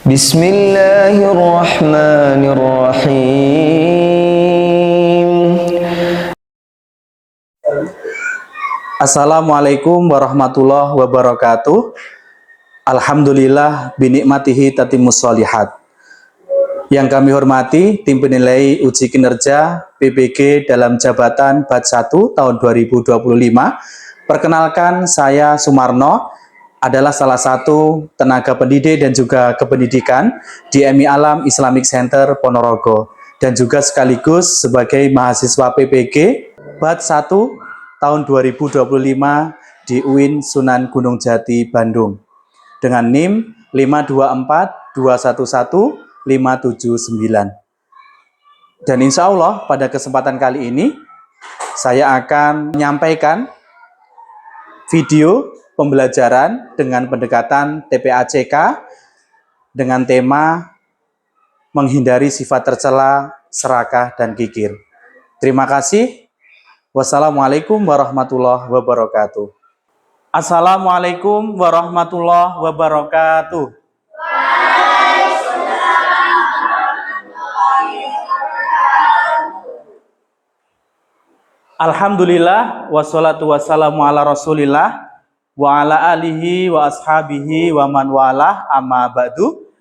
Bismillahirrahmanirrahim. Assalamualaikum warahmatullahi wabarakatuh. Alhamdulillah binikmatihi tatimmus sholihat. Yang kami hormati tim penilai uji kinerja PPG dalam jabatan Batch 1 tahun 2025. Perkenalkan, saya Sumarno, adalah salah satu tenaga pendidik dan juga kependidikan di MI Alam Islamic Center Ponorogo, dan juga sekaligus sebagai mahasiswa PPG Batch 1 tahun 2025 di UIN Sunan Gunung Jati, Bandung, dengan NIM 524211579. Dan insya Allah pada kesempatan kali ini saya akan menyampaikan video pembelajaran dengan pendekatan TPACK dengan tema menghindari sifat tercela, serakah, dan kikir. Terima kasih. Wassalamualaikum warahmatullahi wabarakatuh. Assalamualaikum warahmatullahi wabarakatuh. Alhamdulillah, wassalatu wassalamu ala rasulillah wa ala alihi wa ashabihi wa man walah, amma ba'du.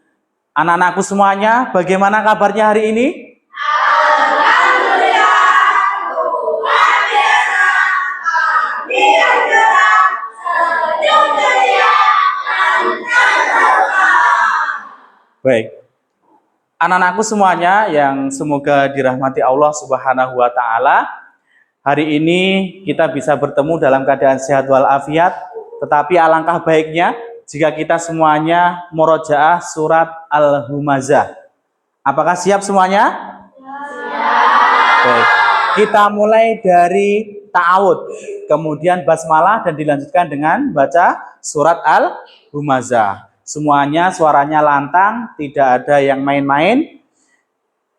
Anak-anakku semuanya, bagaimana kabarnya hari ini? Alhamdulillah, luar biasa, yang gerak, sejuk ceria, Baik. Anak-anakku semuanya yang semoga dirahmati Allah Subhanahu wa taala. Hari ini kita bisa bertemu dalam keadaan sehat walafiat, tetapi alangkah baiknya jika kita semuanya murojaah surat Al-Humazah. Apakah siap semuanya? Baik. Kita mulai dari ta'awud, kemudian basmalah, dan dilanjutkan dengan baca surat Al-Humazah. Semuanya suaranya lantang, tidak ada yang main-main.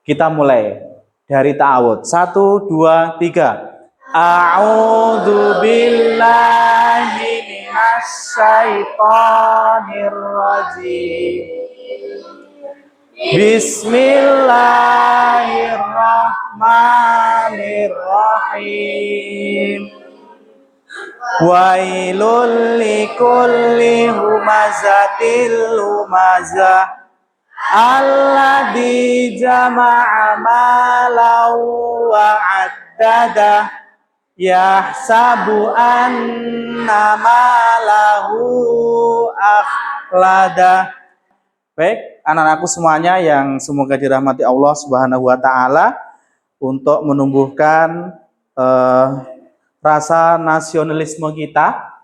Kita mulai dari ta'awud. 1, 2, 3. A'udzu billahi minasyaitonir rajim. Bismillahirrahmanirrahim. Wailul likulli humazatil lumazah alladzi jama'a malan wa 'addadah yahsabu anna malahu akhlada. Baik, anak-anakku semuanya yang semoga dirahmati Allah Subhanahu wa taala, untuk menumbuhkan rasa nasionalisme kita,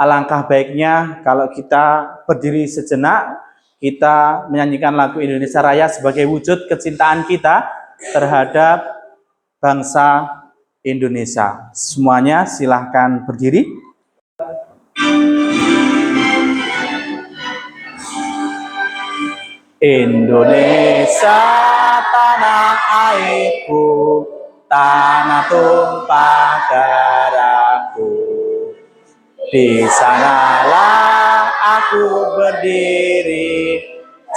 alangkah baiknya kalau kita berdiri sejenak, kita menyanyikan lagu Indonesia Raya sebagai wujud kecintaan kita terhadap bangsa Indonesia. Semuanya silahkan berdiri. Indonesia tanah airku, tanah tumpah darahku. Di sanalah aku berdiri,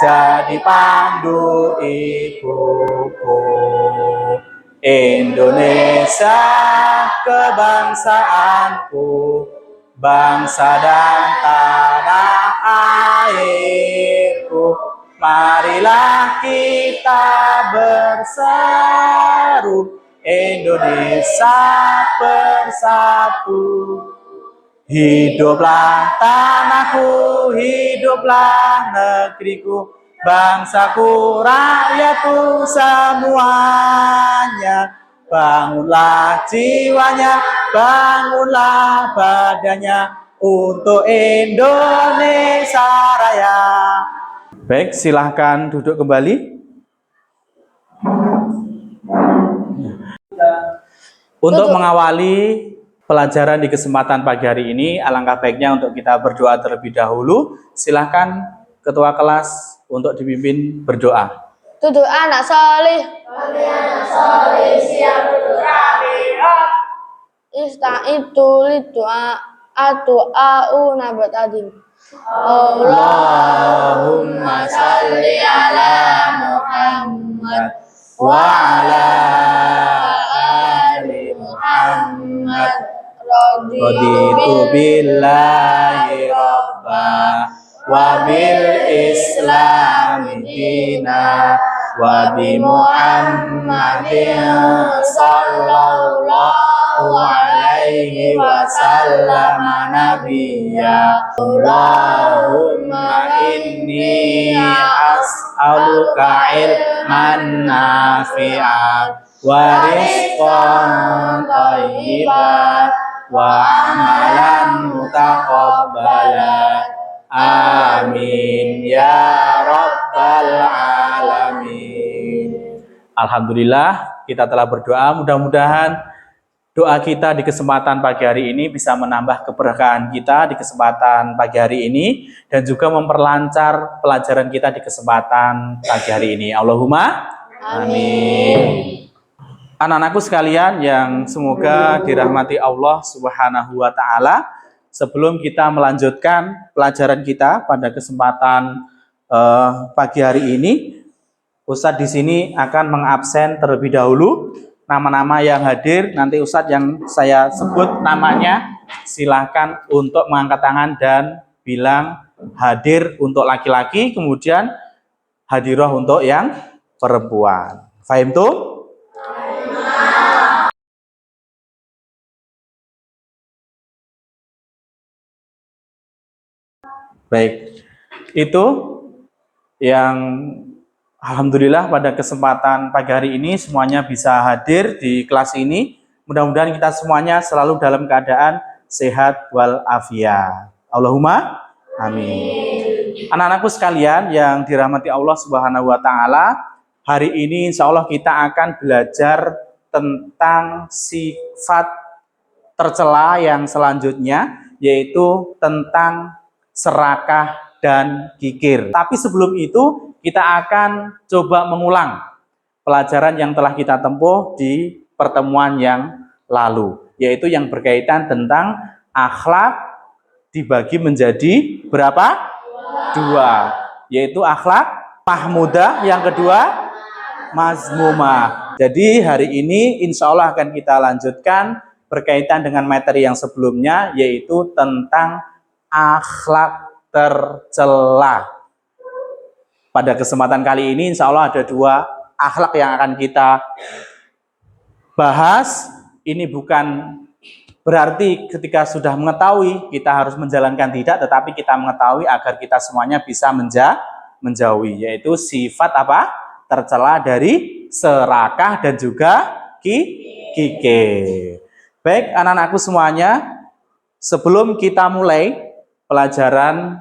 jadi pandu ibuku. Indonesia kebangsaanku, bangsa dan tanah airku. Marilah kita berseru, Indonesia bersatu. Hiduplah tanahku, hiduplah negeriku, bangsaku, rakyatku semuanya. Bangunlah jiwanya, bangunlah badannya untuk Indonesia Raya. Baik, silahkan duduk kembali. Untuk mengawali pelajaran di kesempatan pagi hari ini, alangkah baiknya untuk kita berdoa terlebih dahulu. Silahkan ketua kelas untuk dipimpin berdoa. Tuduh anak solih, siap berdoa. istaitu lidu'a atu'a'u nabat adim. Allahumma billahi rabba wa bil islami dina wa bi Muhammadin sallallahu alaihi wasallam nabiyya. Allahumma inni as'aluka ilman nafi'an wa rizqan thayyiban wa amalan mutaqabbalan. Amin ya rabbal alamin. Alhamdulillah, kita telah berdoa. Mudah-mudahan doa kita di kesempatan pagi hari ini bisa menambah keberkahan kita di kesempatan pagi hari ini dan juga memperlancar pelajaran kita di kesempatan pagi hari ini. Allahumma amin. Anak-anakku sekalian yang semoga dirahmati Allah Subhanahu wa taala, sebelum kita melanjutkan pelajaran kita pada kesempatan pagi hari ini, Ustadz di sini akan mengabsen terlebih dahulu nama-nama yang hadir. Nanti Ustadz yang saya sebut namanya, silahkan untuk mengangkat tangan dan bilang hadir untuk laki-laki, kemudian hadirah untuk yang perempuan. Fahim tuh? Baik, itu yang alhamdulillah pada kesempatan pagi hari ini semuanya bisa hadir di kelas ini. Mudah-mudahan kita semuanya selalu dalam keadaan sehat walafiat. Allahumma amin. Anak-anakku sekalian yang dirahmati Allah Subhanahu wa taala, hari ini insya Allah kita akan belajar tentang sifat tercela yang selanjutnya, yaitu tentang serakah dan kikir. Tapi sebelum itu kita akan coba mengulang pelajaran yang telah kita tempuh di pertemuan yang lalu, yaitu yang berkaitan tentang akhlak dibagi menjadi berapa? Dua, yaitu akhlak mahmudah, yang kedua mazmumah. Jadi hari ini insya Allah akan kita lanjutkan berkaitan dengan materi yang sebelumnya, yaitu tentang akhlak tercela. Pada kesempatan kali ini insya Allah ada dua akhlak yang akan kita bahas. Ini bukan berarti ketika sudah mengetahui kita harus menjalankan, tidak, tetapi kita mengetahui agar kita semuanya bisa menjauhi, yaitu sifat apa? Tercela dari serakah dan juga kikir. Baik anak-anakku semuanya, sebelum kita mulai pelajaran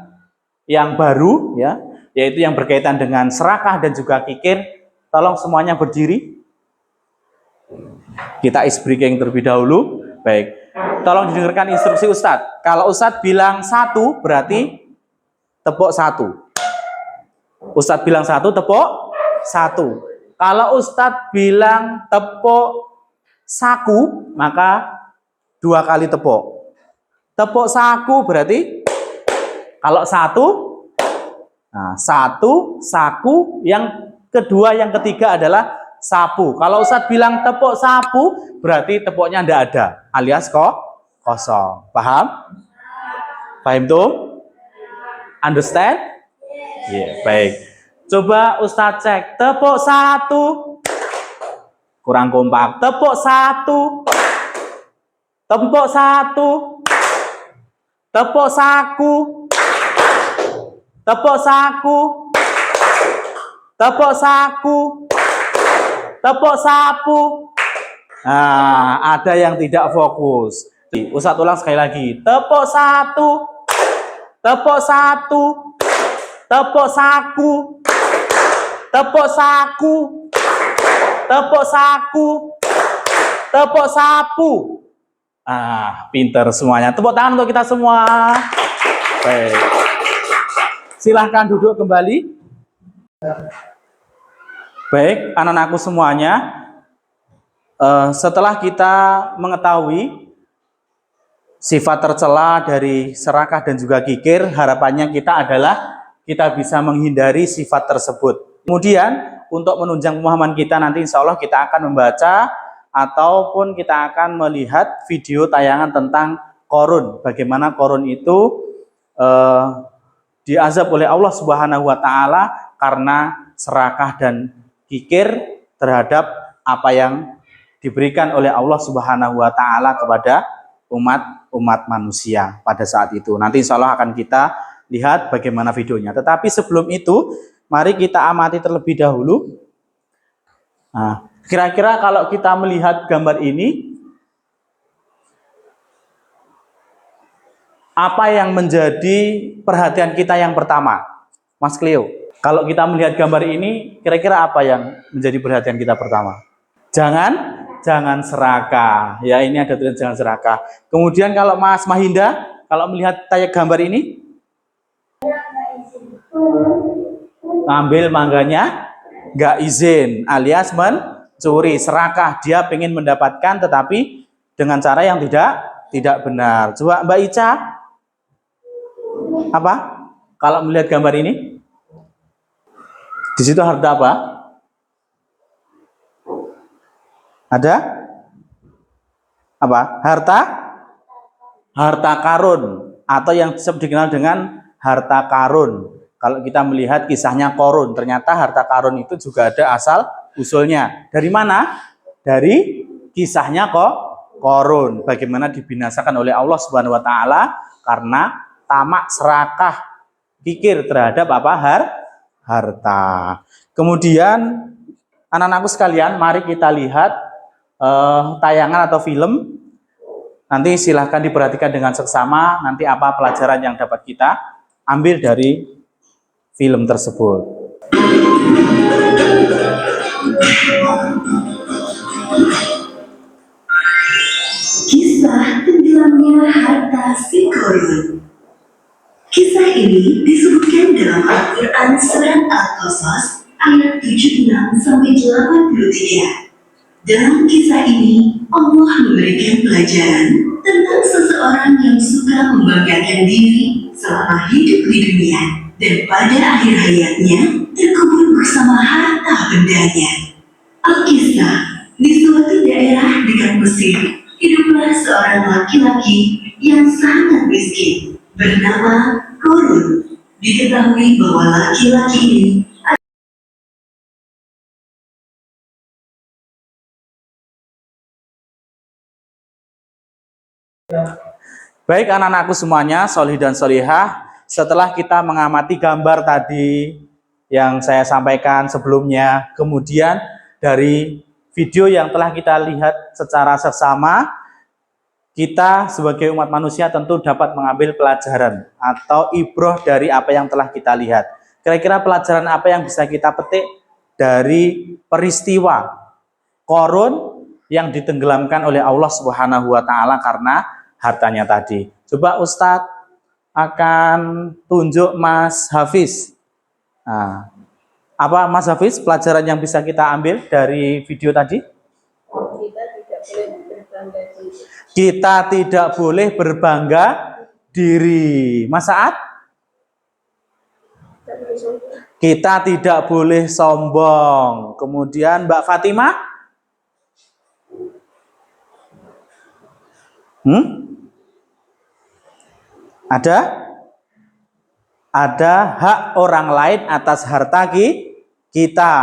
yang baru, ya, yaitu yang berkaitan dengan serakah dan juga kikir, tolong semuanya berdiri. Kita ice breaking terlebih dahulu. Baik, tolong didengarkan instruksi Ustadz. Kalau Ustadz bilang satu, berarti tepuk satu. Ustadz bilang satu, tepuk satu. Kalau Ustadz bilang tepuk saku, maka dua kali tepuk. Tepuk saku berarti kalau satu, nah satu, saku, yang kedua, yang ketiga adalah sapu. Kalau Ustadz bilang tepuk sapu, berarti tepuknya tidak ada, alias kosong. Paham? Paham tuh? Understand? Yeah, baik. Coba Ustadz cek, tepuk satu, kurang kompak. Tepuk satu, tepuk satu, tepuk saku, tepuk saku, tepuk saku, tepuk sapu. Nah, ada yang tidak fokus. Ustadz ulang sekali lagi. Tepuk satu, tepuk satu, tepuk saku, tepuk saku, tepuk saku, tepuk sapu. Ah, pinter semuanya. Tepuk tangan untuk kita semua. Baik. Silahkan duduk kembali. Baik, anak-anakku semuanya, setelah kita mengetahui sifat tercela dari serakah dan juga kikir, harapannya kita adalah kita bisa menghindari sifat tersebut. Kemudian, untuk menunjang pemahaman kita nanti insya Allah kita akan membaca ataupun kita akan melihat video tayangan tentang Qarun. Bagaimana Qarun itu diazab oleh Allah Subhanahu wa taala karena serakah dan kikir terhadap apa yang diberikan oleh Allah Subhanahu wa taala kepada umat manusia pada saat itu. Nanti insya Allah akan kita lihat bagaimana videonya. Tetapi sebelum itu, mari kita amati terlebih dahulu. Nah, kira-kira kalau kita melihat gambar ini, apa yang menjadi perhatian kita yang pertama? Mas Cleo, kalau kita melihat gambar ini, kira-kira apa yang menjadi perhatian kita pertama? Jangan serakah. Ya, ini ada tulisan jangan serakah. Kemudian kalau Mas Mahinda, kalau melihat tayang gambar ini, ngambil mangganya nggak izin, alias mencuri, serakah. Dia pengen mendapatkan, tetapi dengan cara yang tidak benar. Coba Mbak Ica, apa? Kalau melihat gambar ini, di situ harta apa? Ada? Apa? Harta karun, atau yang dikenal dengan harta karun. Kalau kita melihat kisahnya Qarun, ternyata harta karun itu juga ada asal usulnya. Dari mana? Dari kisahnya Qarun. Bagaimana dibinasakan oleh Allah Subhanahu wa taala karena tamak, serakah, kikir terhadap apa? Harta. Kemudian anak-anakku sekalian, mari kita lihat tayangan atau film. Nanti silahkan diperhatikan dengan seksama, nanti apa pelajaran yang dapat kita ambil dari film tersebut. Kisah tenggelamnya harta si Qarun. Kisah ini disebutkan dalam Al-Quran Surat Al-Qasas ayat 76-83. Dalam kisah ini, Allah memberikan pelajaran tentang seseorang yang suka membanggakan diri selama hidup di dunia dan pada akhir hayatnya terkubur bersama harta bendanya. Alkisah, di suatu daerah dekat Mesir, hiduplah seorang laki-laki yang sangat miskin bernama Qarun. Diketahui bahwa laki-laki ini Baik anak-anakku semuanya, solih dan solihah, setelah kita mengamati gambar tadi yang saya sampaikan sebelumnya, kemudian dari video yang telah kita lihat secara seksama, kita sebagai umat manusia tentu dapat mengambil pelajaran atau ibroh dari apa yang telah kita lihat. Kira-kira pelajaran apa yang bisa kita petik dari peristiwa Qarun yang ditenggelamkan oleh Allah Subhanahu wa taala karena hartanya tadi. Coba Ustadz akan tunjuk Mas Hafiz. Nah, apa Mas Hafiz pelajaran yang bisa kita ambil dari video tadi? Kita tidak boleh berbangga diri. Mas Saad? Kita tidak boleh sombong. Kemudian Mbak Fatimah? Ada hak orang lain atas harta kita.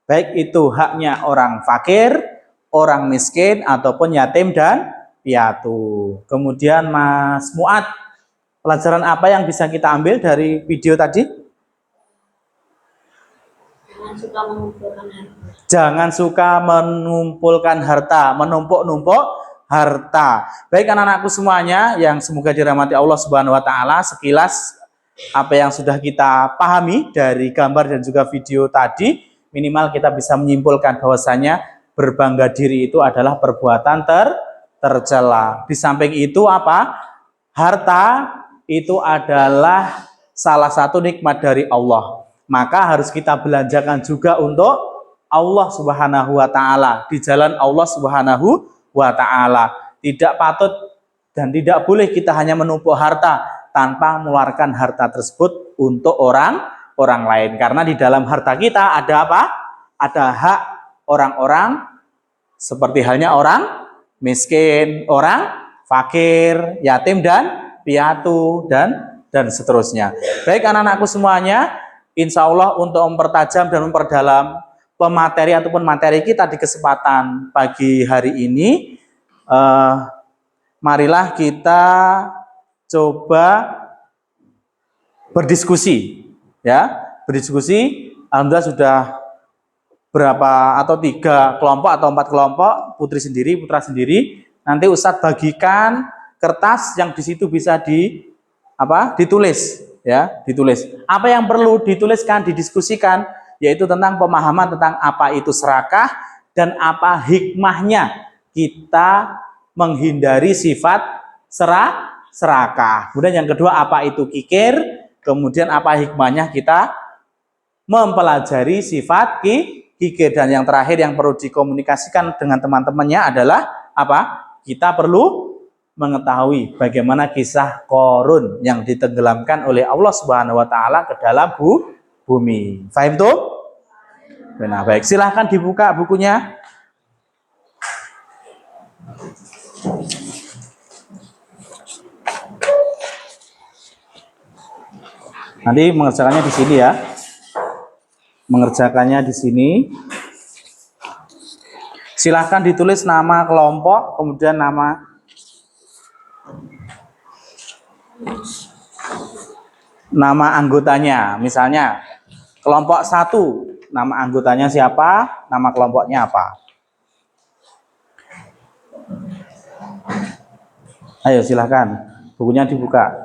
Baik itu haknya orang fakir, orang miskin, ataupun yatim dan piatu. Kemudian Mas Muad, pelajaran apa yang bisa kita ambil dari video tadi? Jangan suka mengumpulkan harta, menumpuk-numpuk harta. Baik anak-anakku semuanya yang semoga dirahmati Allah Subhanahu wa taala, sekilas apa yang sudah kita pahami dari gambar dan juga video tadi, minimal kita bisa menyimpulkan bahwasanya berbangga diri itu adalah perbuatan tercela. Di samping itu apa? Harta itu adalah salah satu nikmat dari Allah. Maka harus kita belanjakan juga untuk Allah Subhanahu wa taala, di jalan Allah Subhanahu wa ta'ala. Tidak patut dan tidak boleh kita hanya menumpuk harta tanpa mengeluarkan harta tersebut untuk orang lain. Karena di dalam harta kita ada apa? Ada hak orang-orang seperti halnya orang miskin, orang fakir, yatim dan piatu dan seterusnya. Baik anak-anakku semuanya, insya Allah untuk mempertajam dan memperdalam pemateri ataupun materi kita di kesempatan pagi hari ini, marilah kita coba berdiskusi, ya, berdiskusi. Alhamdulillah sudah berapa atau 3 kelompok atau 4 kelompok, putri sendiri, putra sendiri. Nanti Ustadz bagikan kertas yang di situ bisa ditulis, ya, ditulis. Apa yang perlu dituliskan, didiskusikan, yaitu tentang pemahaman tentang apa itu serakah dan apa hikmahnya kita menghindari sifat serakah. Kemudian yang kedua, apa itu kikir, kemudian apa hikmahnya kita mempelajari sifat kikir, dan yang terakhir yang perlu dikomunikasikan dengan teman-temannya adalah apa? Kita perlu mengetahui bagaimana kisah Qarun yang ditenggelamkan oleh Allah Subhanahu wa taala ke dalam bumi. Fahim tuh? Nah, baik, silahkan dibuka bukunya. Nanti mengerjakannya di sini ya. Mengerjakannya di sini. Silahkan ditulis nama kelompok, kemudian nama anggotanya. Misalnya kelompok 1, nama anggotanya siapa, nama kelompoknya apa. Ayo silahkan, bukunya dibuka.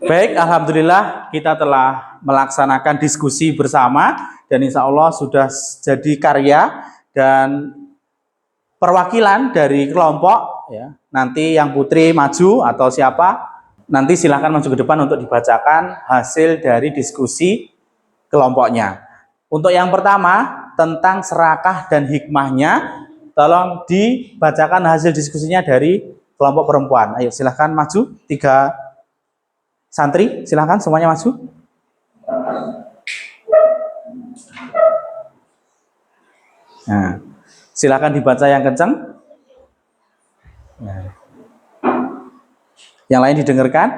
Baik, alhamdulillah kita telah melaksanakan diskusi bersama dan insya Allah sudah jadi karya dan perwakilan dari kelompok, ya. Nanti yang putri maju atau siapa, nanti silahkan maju ke depan untuk dibacakan hasil dari diskusi kelompoknya. Untuk yang pertama tentang serakah dan hikmahnya, tolong dibacakan hasil diskusinya dari kelompok perempuan. Ayo silahkan maju, 3 santri, silahkan semuanya maju. Nah, silahkan dibaca yang kencang. Nah. Yang lain didengarkan.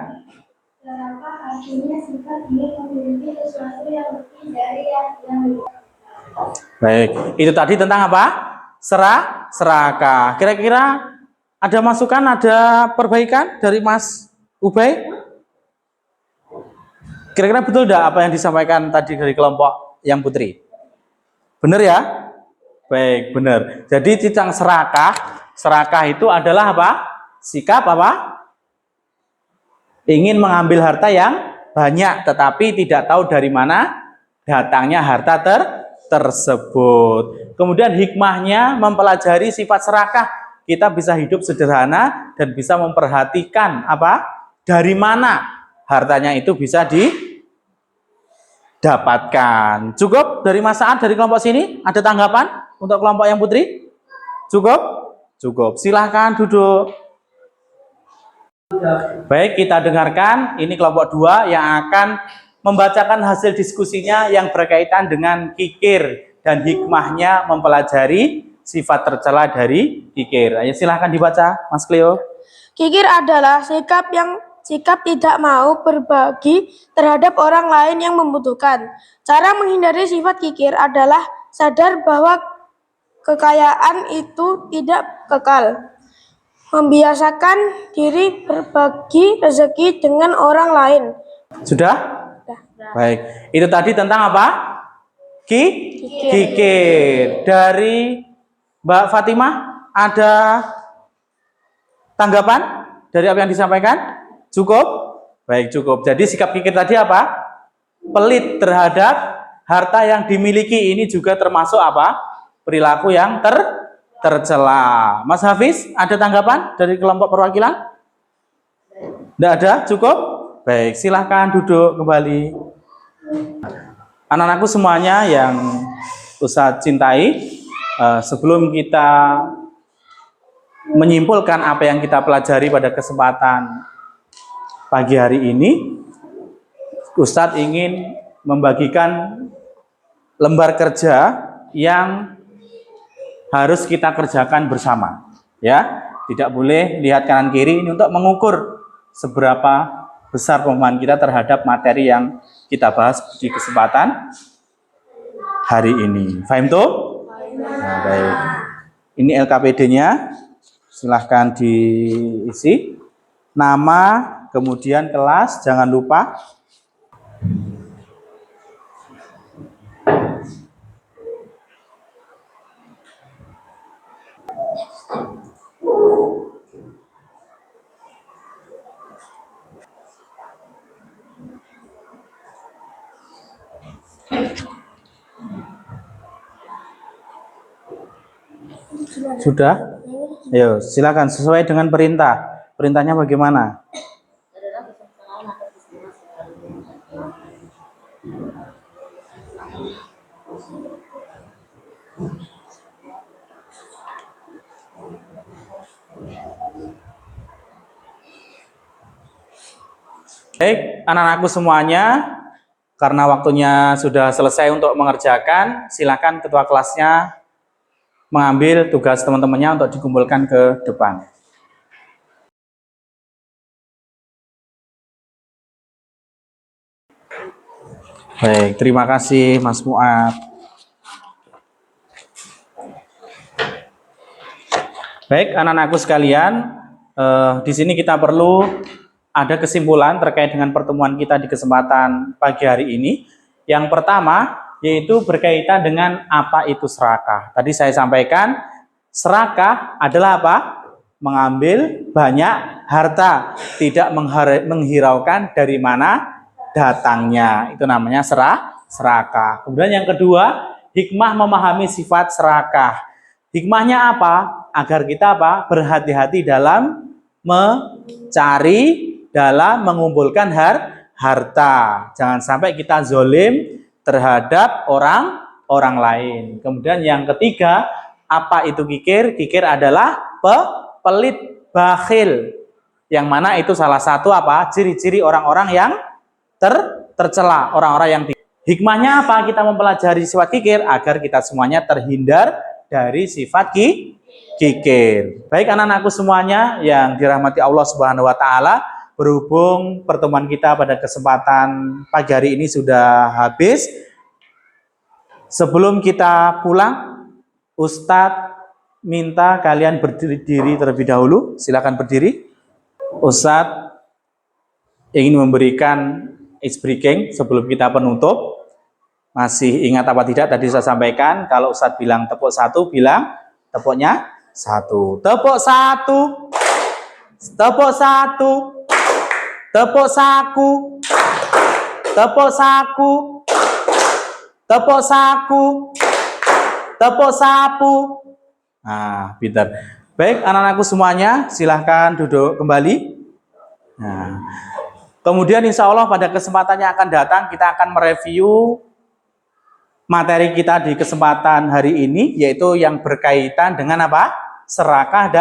Serakah artinya sifat dia memiliki sesuatu yang lebih dari yang Baik, itu tadi tentang apa? Serakah. Kira-kira ada masukan, ada perbaikan dari Mas Ubay? Kira-kira betul tidak apa yang disampaikan tadi dari kelompok yang putri? Benar ya? Baik, benar. Jadi tentang serakah itu adalah apa? Sikap apa? Ingin mengambil harta yang banyak, tetapi tidak tahu dari mana datangnya harta tersebut. Kemudian hikmahnya mempelajari sifat serakah. Kita bisa hidup sederhana dan bisa memperhatikan apa? Dari mana hartanya itu bisa didapatkan. Cukup dari Mas Saad dari kelompok sini? Ada tanggapan untuk kelompok yang putri? Cukup? Cukup. Silahkan duduk. Baik, kita dengarkan. Ini kelompok 2 yang akan membacakan hasil diskusinya yang berkaitan dengan kikir dan hikmahnya mempelajari sifat tercela dari kikir. Ayo silahkan dibaca, Mas Cleo. Kikir adalah sikap tidak mau berbagi terhadap orang lain yang membutuhkan. Cara menghindari sifat kikir adalah sadar bahwa kekayaan itu tidak kekal. Membiasakan diri berbagi rezeki dengan orang lain. Sudah? Baik. Itu tadi tentang apa? Kikir. Dari Mbak Fatimah ada tanggapan dari apa yang disampaikan? Cukup? Baik, cukup. Jadi sikap kikir tadi apa? Pelit terhadap harta yang dimiliki. Ini juga termasuk apa? Perilaku yang tercela. Mas Hafiz, ada tanggapan dari kelompok perwakilan? Tidak ada? Cukup? Baik, silahkan duduk kembali. Anak-anakku semuanya yang Ustadz cintai, sebelum kita menyimpulkan apa yang kita pelajari pada kesempatan pagi hari ini, Ustadz ingin membagikan lembar kerja yang harus kita kerjakan bersama. Ya, tidak boleh lihat kanan kiri, ini untuk mengukur seberapa besar pemahaman kita terhadap materi yang kita bahas di kesempatan hari ini. Faham tuh? Nah, baik. Ini LKPD-nya. Silahkan diisi. Nama, kemudian kelas, jangan lupa. Sudah? Ayo, silakan sesuai dengan perintah. Perintahnya bagaimana? Baik, anak-anakku semuanya, karena waktunya sudah selesai untuk mengerjakan, silakan ketua kelasnya mengambil tugas teman-temannya untuk dikumpulkan ke depan. Baik, terima kasih Mas Muad. Baik, anak-anakku sekalian, di sini kita perlu ada kesimpulan terkait dengan pertemuan kita di kesempatan pagi hari ini. Yang pertama, yaitu berkaitan dengan apa itu serakah. Tadi saya sampaikan, serakah adalah apa? Mengambil banyak harta, tidak menghiraukan dari mana datangnya. Itu namanya serakah. Kemudian yang kedua, hikmah memahami sifat serakah. Hikmahnya apa? Agar kita apa? Berhati-hati dalam mencari, dalam mengumpulkan harta. Jangan sampai kita zolim terhadap orang lain. Kemudian yang ketiga, apa itu kikir? Kikir adalah pelit, bakhil. Yang mana itu salah satu apa? Ciri-ciri orang-orang yang tercela, orang-orang yang hikmahnya apa? Kita mempelajari sifat kikir agar kita semuanya terhindar dari sifat kikir. Baik anak-anakku semuanya yang dirahmati Allah Subhanahu wa taala, berhubung pertemuan kita pada kesempatan pagi hari ini sudah habis. Sebelum kita pulang, Ustadz minta kalian berdiri terlebih dahulu. Silakan berdiri. Ustadz ingin memberikan icebreaking sebelum kita penutup. Masih ingat apa tidak tadi saya sampaikan, kalau Ustadz bilang tepuk satu, bilang tepuknya satu. Tepuk satu. Tepuk satu. Tepuk saku. Tepuk saku. Tepuk saku. Tepuk sapu. Nah, pintar. Baik, anak-anakku semuanya, silahkan duduk kembali. Nah, kemudian insya Allah pada kesempatan yang akan datang, kita akan mereview materi kita di kesempatan hari ini, yaitu yang berkaitan dengan apa? Serakah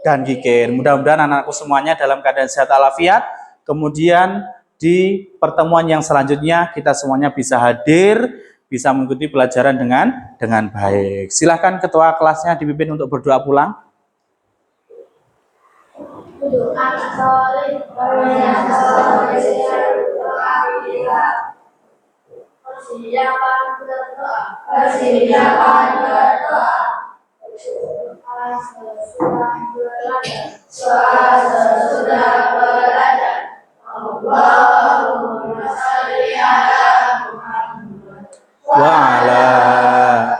dan kikir. Mudah-mudahan anak-anakku semuanya dalam keadaan sehat walafiat. Kemudian di pertemuan yang selanjutnya kita semuanya bisa hadir, bisa mengikuti pelajaran dengan baik. Silahkan ketua kelasnya dipimpin untuk berdoa pulang. Persiapan berdoa. Sesudah belajar. Allahumma sholli ala Muhammad Wa ala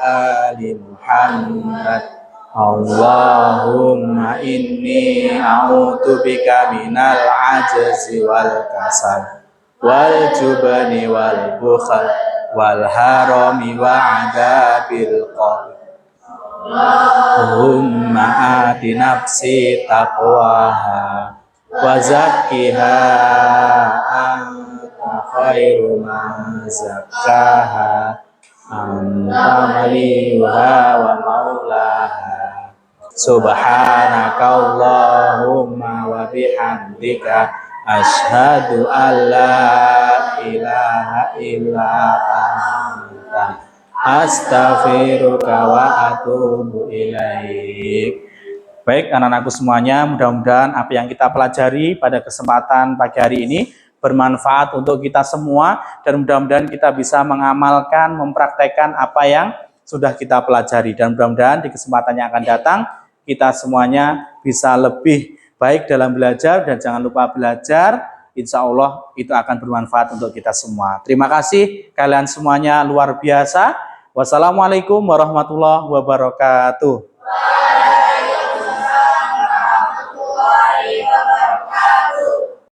ali Muhammad. Allahumma inni a'udzubika minal ajzi wal kasal wal jubni wal bukhal wal harami wa adabil qabr. Allahumma ati nafsi taqwaha wa zakkiha anta khairu man zakkaha anta waliyuha wa maulaha. Subhanakallahumma wa bihamdika asyhadu an la ilaha illa anta astaghfiruka wa atubu ilaik. Baik anak-anakku semuanya, mudah-mudahan apa yang kita pelajari pada kesempatan pagi hari ini bermanfaat untuk kita semua dan mudah-mudahan kita bisa mengamalkan, mempraktekkan apa yang sudah kita pelajari dan mudah-mudahan di kesempatan yang akan datang kita semuanya bisa lebih baik dalam belajar dan jangan lupa belajar, insya Allah itu akan bermanfaat untuk kita semua. Terima kasih kalian semuanya luar biasa. Wassalamualaikum warahmatullahi wabarakatuh.